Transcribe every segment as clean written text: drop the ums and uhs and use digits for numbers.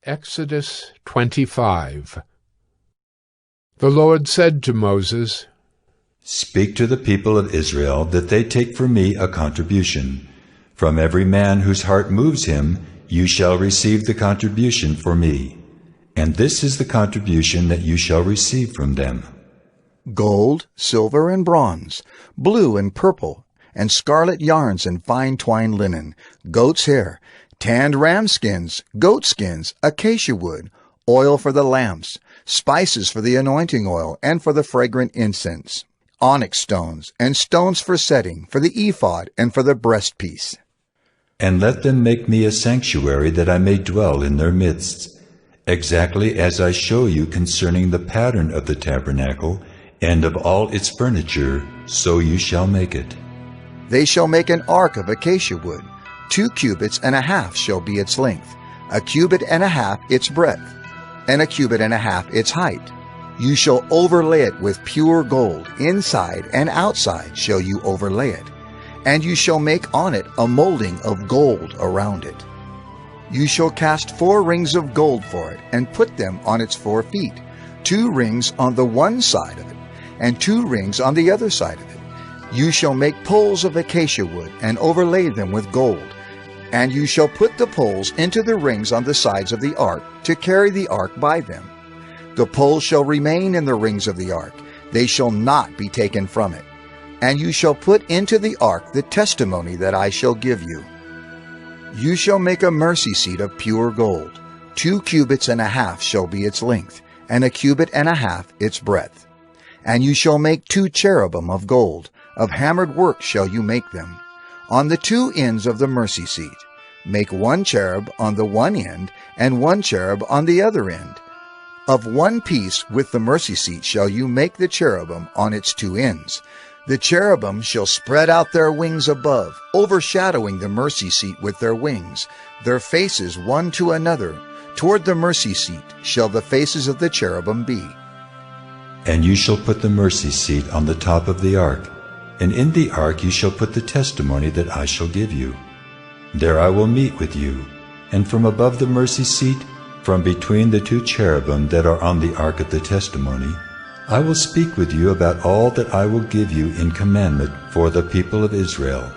Exodus 25. The Lord said to Moses, Speak to the people of Israel that they take for me a contribution. From every man whose heart moves him, you shall receive the contribution for me. And this is the contribution that you shall receive from them: gold, silver, and bronze, blue and purple, and scarlet yarns and fine twine linen, goat's hair, tanned ram skins, goatskins, acacia wood, oil for the lamps, spices for the anointing oil and for the fragrant incense, onyx stones, and stones for setting, for the ephod and for the breastpiece. And let them make me a sanctuary that I may dwell in their midst, exactly as I show you concerning the pattern of the tabernacle and of all its furniture, so you shall make it. They shall make an ark of acacia wood. 2 cubits and a half shall be its length, a cubit and a half its breadth, and a cubit and a half its height. You shall overlay it with pure gold, inside and outside shall you overlay it, and you shall make on it a molding of gold around it. You shall cast 4 rings of gold for it, and put them on its 4 feet, 2 rings on the one side of it, and 2 rings on the other side of it. You shall make poles of acacia wood, and overlay them with gold. And you shall put the poles into the rings on the sides of the ark, to carry the ark by them. The poles shall remain in the rings of the ark, they shall not be taken from it. And you shall put into the ark the testimony that I shall give you. You shall make a mercy seat of pure gold. 2 cubits and a half shall be its length, and a cubit and a half its breadth. And you shall make 2 cherubim of gold, of hammered work shall you make them. On the 2 ends of the mercy seat, make 1 cherub on the one end, and 1 cherub on the other end. Of one piece with the mercy seat shall you make the cherubim on its 2 ends. The cherubim shall spread out their wings above, overshadowing the mercy seat with their wings, their faces one to another. Toward the mercy seat shall the faces of the cherubim be. And you shall put the mercy seat on the top of the ark, and in the ark you shall put the testimony that I shall give you. There I will meet with you, and from above the mercy seat, from between the 2 cherubim that are on the ark of the testimony, I will speak with you about all that I will give you in commandment for the people of Israel.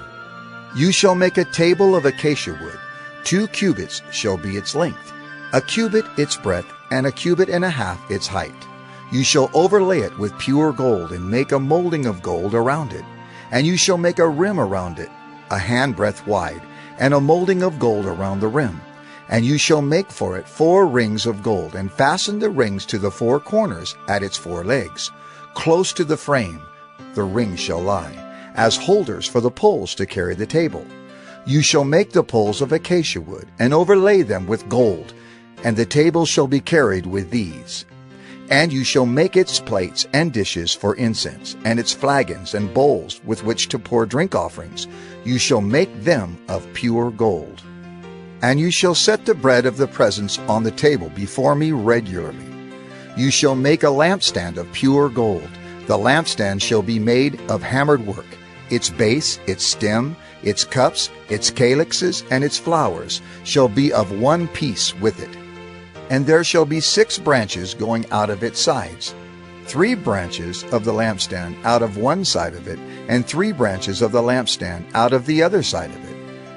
You shall make a table of acacia wood. 2 cubits shall be its length, a cubit its breadth, and a cubit and a half its height. You shall overlay it with pure gold, and make a molding of gold around it. And you shall make a rim around it, a handbreadth wide, and a molding of gold around the rim. And you shall make for it 4 rings of gold, and fasten the rings to the 4 corners at its 4 legs. Close to the frame the rings shall lie, as holders for the poles to carry the table. You shall make the poles of acacia wood, and overlay them with gold, and the table shall be carried with these. And you shall make its plates and dishes for incense, and its flagons and bowls with which to pour drink offerings. You shall make them of pure gold. And you shall set the bread of the presence on the table before me regularly. You shall make a lampstand of pure gold. The lampstand shall be made of hammered work. Its base, its stem, its cups, its calyxes, and its flowers shall be of one piece with it. And there shall be 6 branches going out of its sides, 3 branches of the lampstand out of one side of it, and 3 branches of the lampstand out of the other side of it.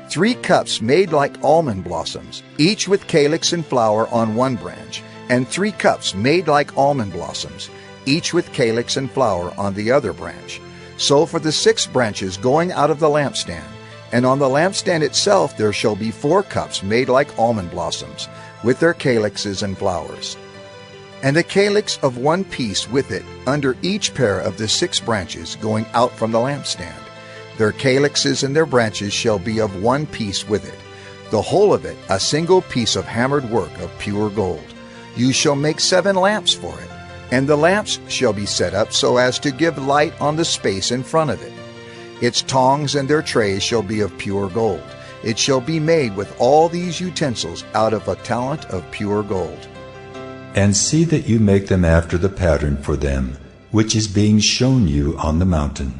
3 cups made like almond blossoms, each with calyx and flower on one branch, and 3 cups made like almond blossoms, each with calyx and flower on the other branch. So for the 6 branches going out of the lampstand. And on the lampstand itself there shall be 4 cups made like almond blossoms, with their calyxes and flowers. And a calyx of one piece with it under each pair of the 6 branches going out from the lampstand. Their calyxes and their branches shall be of one piece with it, the whole of it a single piece of hammered work of pure gold. You shall make 7 lamps for it, and the lamps shall be set up so as to give light on the space in front of it. Its tongs and their trays shall be of pure gold. It shall be made with all these utensils out of a talent of pure gold. And see that you make them after the pattern for them, which is being shown you on the mountain.